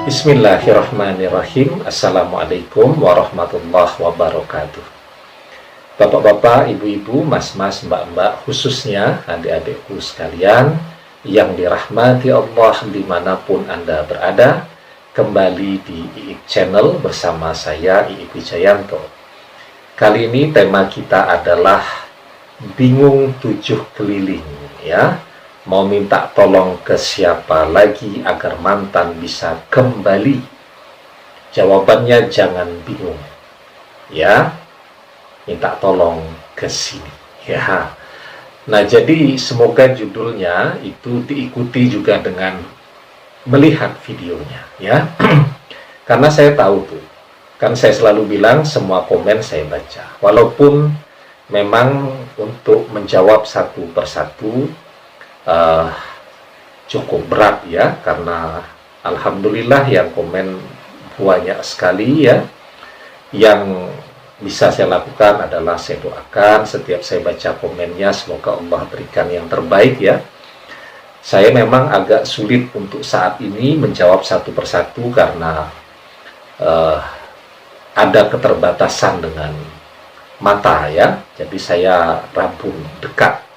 Bismillahirrahmanirrahim. Assalamualaikum warahmatullahi wabarakatuh. Bapak-bapak, ibu-ibu, mas-mas, mbak-mbak, khususnya adik-adikku sekalian yang dirahmati Allah dimanapun Anda berada, kembali di IIK Channel bersama saya, IIK Wijayanto. Kali ini tema kita adalah bingung 7 keliling, ya. Mau minta tolong ke siapa lagi agar mantan bisa kembali? Jawabannya jangan bingung, ya. Minta tolong ke sini, ya. Nah, jadi semoga judulnya itu diikuti juga dengan melihat videonya, ya. Karena saya tahu tuh, kan saya selalu bilang semua komen saya baca. Walaupun memang untuk menjawab satu persatu cukup berat, ya, karena alhamdulillah yang komen banyak sekali, ya. Yang bisa saya lakukan adalah saya doakan setiap saya baca komennya, semoga Allah berikan yang terbaik, ya. Saya memang agak sulit untuk saat ini menjawab satu persatu karena ada keterbatasan dengan mata, ya. Jadi saya rabun dekat,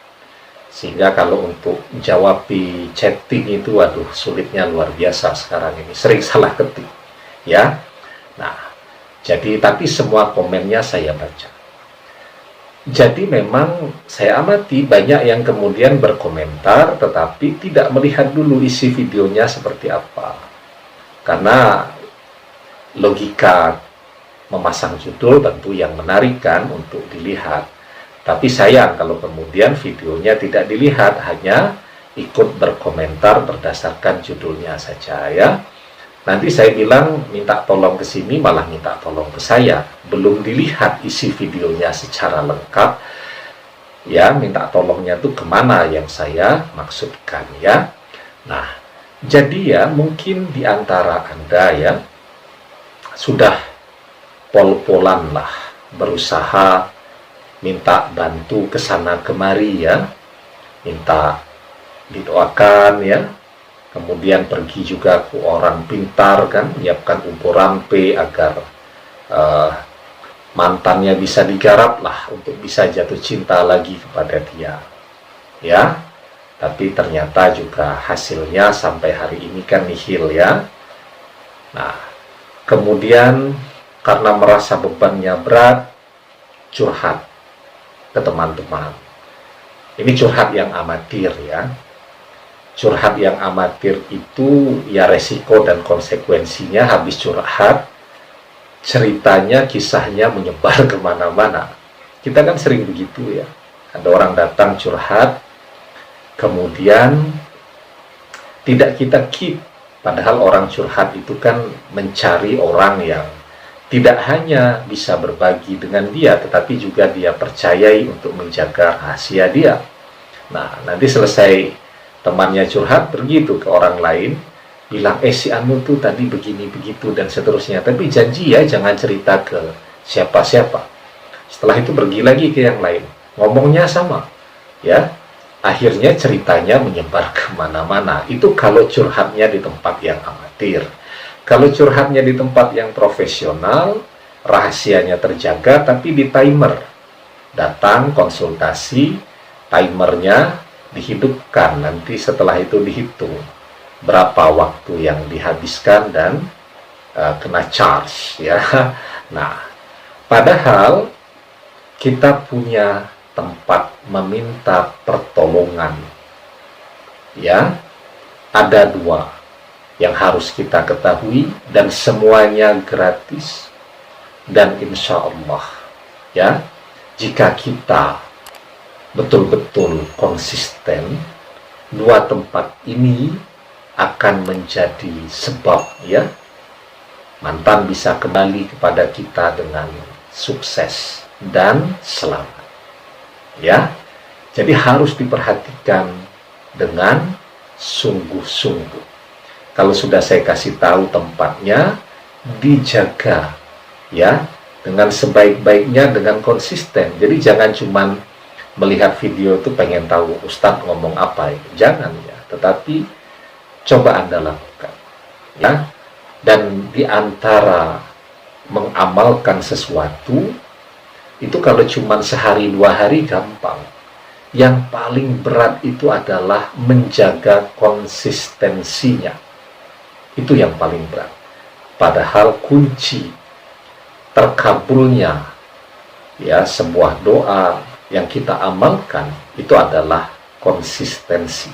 sehingga kalau untuk jawab di chatting itu, waduh, sulitnya luar biasa sekarang ini, sering salah ketik, ya. Nah, jadi tapi semua komennya saya baca. Jadi memang saya amati banyak yang kemudian berkomentar tetapi tidak melihat dulu isi videonya seperti apa. Karena logika memasang judul tentu yang menarik kan untuk dilihat. Tapi sayang kalau kemudian videonya tidak dilihat, hanya ikut berkomentar berdasarkan judulnya saja, ya. Nanti saya bilang minta tolong ke sini, malah minta tolong ke saya. Belum dilihat isi videonya secara lengkap, ya. Minta tolongnya tuh kemana yang saya maksudkan, ya. Nah, jadi ya mungkin di antara Anda, ya, sudah pol-polan lah berusaha minta bantu ke sana kemari, ya, minta didoakan, ya, kemudian pergi juga ke orang pintar kan, menyiapkan umpan P agar mantannya bisa digarap lah untuk bisa jatuh cinta lagi kepada dia, ya. Tapi ternyata juga hasilnya sampai hari ini kan nihil, ya. Nah, kemudian karena merasa bebannya berat, curhat ke teman-teman. Ini curhat yang amatir, ya. Curhat yang amatir itu ya resiko dan konsekuensinya habis curhat, ceritanya, kisahnya menyebar kemana-mana. Kita kan sering begitu, ya. Ada orang datang curhat, kemudian tidak kita keep. Padahal orang curhat itu kan mencari orang yang tidak hanya bisa berbagi dengan dia, tetapi juga dia percayai untuk menjaga rahasia dia. Nah, nanti selesai temannya curhat, pergi tuh ke orang lain, bilang, si Anu tuh tadi begini, begitu, dan seterusnya. Tapi janji ya, jangan cerita ke siapa-siapa. Setelah itu pergi lagi ke yang lain, ngomongnya sama, ya. Akhirnya ceritanya menyebar kemana-mana. Itu kalau curhatnya di tempat yang amatir. Kalau curhatnya di tempat yang profesional, rahasianya terjaga, tapi di timer. Datang, konsultasi, timernya dihidupkan. Nanti setelah itu dihitung berapa waktu yang dihabiskan dan kena charge, ya. Nah, padahal kita punya tempat meminta pertolongan, ya. Ada 2 yang harus kita ketahui, dan semuanya gratis. Dan insya Allah, ya, jika kita betul-betul konsisten, 2 tempat ini akan menjadi sebab, ya, mantan bisa kembali kepada kita dengan sukses dan selamat, ya. Jadi harus diperhatikan dengan sungguh-sungguh. Kalau sudah saya kasih tahu tempatnya, dijaga, ya, dengan sebaik-baiknya, dengan konsisten. Jadi jangan cuman melihat video itu pengen tahu Ustadz ngomong apa, jangan, ya. Tetapi coba Anda lakukan, ya. Dan di antara mengamalkan sesuatu, itu kalau cuma sehari dua hari gampang. Yang paling berat itu adalah menjaga konsistensinya. Itu yang paling berat. Padahal kunci terkabulnya ya sebuah doa yang kita amalkan itu adalah konsistensi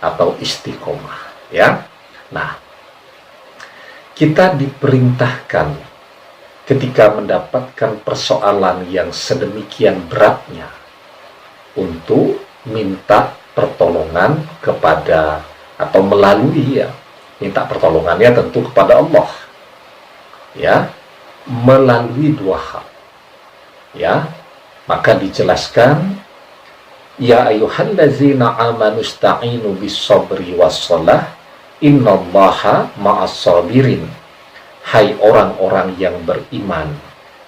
atau istiqomah, ya. Nah, kita diperintahkan ketika mendapatkan persoalan yang sedemikian beratnya untuk minta pertolongan kepada atau melalui minta pertolongannya tentu kepada Allah, ya, melalui dua hal, ya. Maka dijelaskan, ya ayyuhallazina amanu ista'inu bis-sabri was-shalah innallaha ma'as-sabirin. Hai orang-orang yang beriman,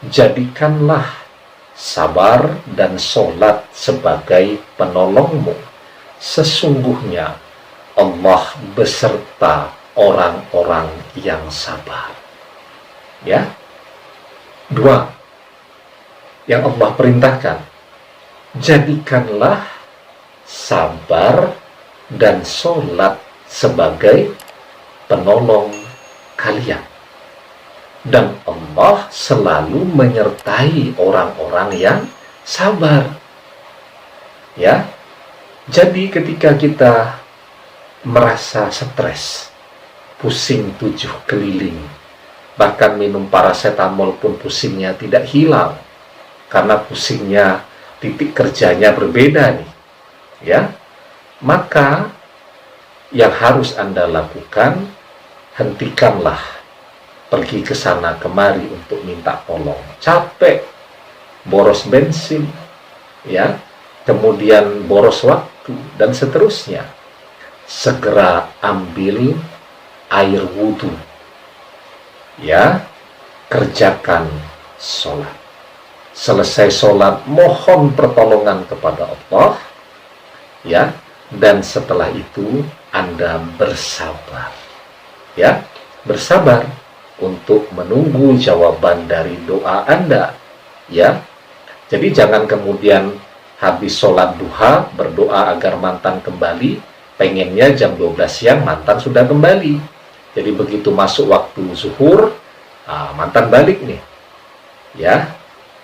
jadikanlah sabar dan sholat sebagai penolongmu. Sesungguhnya Allah beserta orang-orang yang sabar. Ya, dua yang Allah perintahkan, jadikanlah sabar dan sholat sebagai penolong kalian. Dan Allah selalu menyertai orang-orang yang sabar. Ya, jadi ketika kita merasa stres, pusing 7 keliling, bahkan minum paracetamol pun pusingnya tidak hilang, karena pusingnya titik kerjanya berbeda nih, ya, maka yang harus Anda lakukan, hentikanlah pergi ke sana kemari untuk minta tolong. Capek, boros bensin, ya, kemudian boros waktu, dan seterusnya. Segera ambil air wudhu, ya, kerjakan sholat. Selesai sholat, mohon pertolongan kepada Allah, ya, dan setelah itu Anda bersabar, ya, bersabar untuk menunggu jawaban dari doa Anda, ya. Jadi jangan kemudian habis sholat duha berdoa agar mantan kembali, pengennya jam 12 siang mantan sudah kembali. Jadi begitu masuk waktu zuhur, mantan balik nih, ya.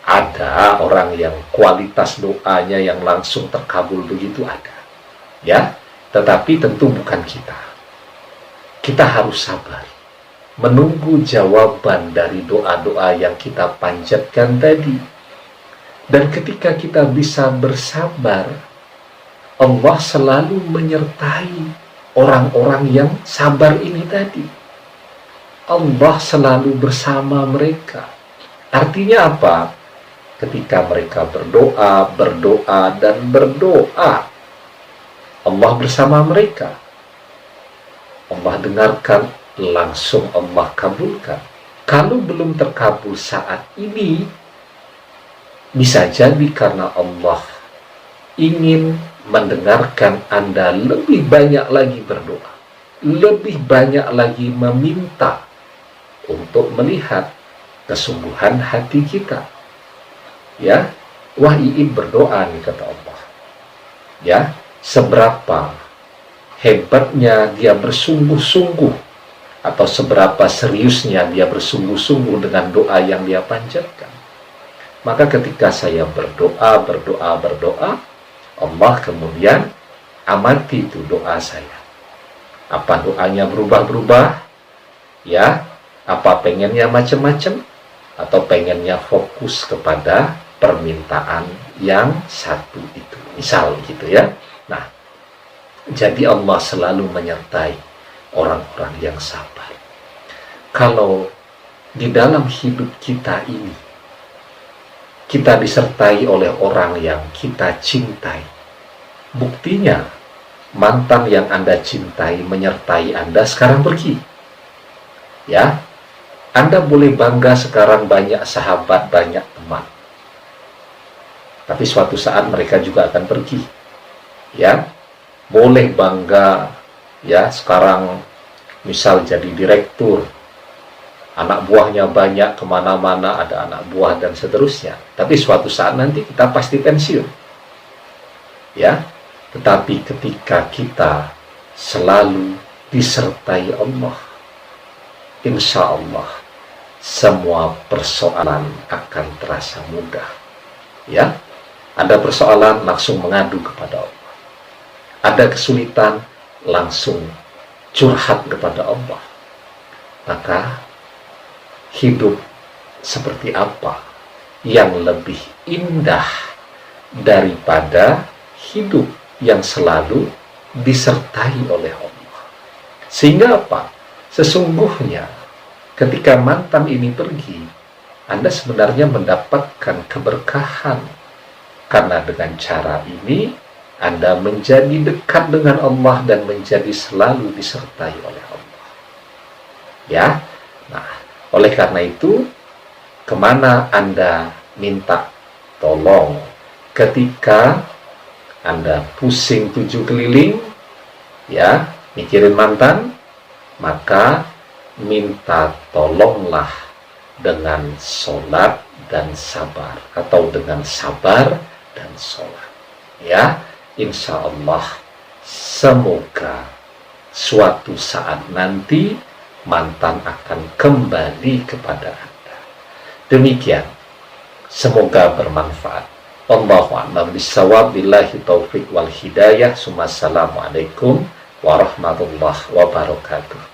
Ada orang yang kualitas doanya yang langsung terkabul begitu, ada, ya. Tetapi tentu bukan kita. Kita harus sabar menunggu jawaban dari doa-doa yang kita panjatkan tadi. Dan ketika kita bisa bersabar, Allah selalu menyertai orang-orang yang sabar ini tadi. Allah selalu bersama mereka. Artinya apa? Ketika mereka berdoa, dan berdoa, Allah bersama mereka. Allah dengarkan, langsung Allah kabulkan. Kalau belum terkabul saat ini, bisa jadi karena Allah ingin mendengarkan Anda lebih banyak lagi berdoa, lebih banyak lagi meminta untuk melihat kesungguhan hati kita. Ya, wah Iib berdoa nih, kata Allah. Ya, seberapa hebatnya dia bersungguh-sungguh, atau seberapa seriusnya dia bersungguh-sungguh dengan doa yang dia panjatkan. Maka ketika saya berdoa, Allah kemudian amati itu doa saya. Apa doanya berubah-berubah? Ya, apa pengennya macam-macam? Atau pengennya fokus kepada permintaan yang satu itu, misal gitu ya. Nah, jadi Allah selalu menyertai orang-orang yang sabar. Kalau di dalam hidup kita ini kita disertai oleh orang yang kita cintai, buktinya mantan yang Anda cintai menyertai Anda sekarang pergi. Ya, Anda boleh bangga sekarang banyak sahabat, banyak teman, tapi suatu saat mereka juga akan pergi. Ya, boleh bangga, ya, sekarang misal jadi direktur, anak buahnya banyak, kemana-mana ada anak buah dan seterusnya. Tapi suatu saat nanti kita pasti pensiun. Ya, tetapi ketika kita selalu disertai Allah, insya Allah semua persoalan akan terasa mudah. Ya, ada persoalan langsung mengadu kepada Allah. Ada kesulitan langsung curhat kepada Allah. Maka hidup seperti apa yang lebih indah daripada hidup yang selalu disertai oleh Allah? Sehingga apa? Sesungguhnya ketika mantan ini pergi, Anda sebenarnya mendapatkan keberkahan, karena dengan cara ini Anda menjadi dekat dengan Allah dan menjadi selalu disertai oleh Allah. Ya, nah, oleh karena itu, kemana Anda minta tolong ketika Anda pusing 7 keliling, ya, mikirin mantan, maka minta tolonglah dengan sholat dan sabar, atau dengan sabar dan sholat. Ya, insya Allah semoga suatu saat nanti mantan akan kembali kepada Anda. Demikian, semoga bermanfaat. Allahu a'lam bishawab, billahi taufiq wal hidayah. Assalamualaikum warahmatullahi wabarakatuh.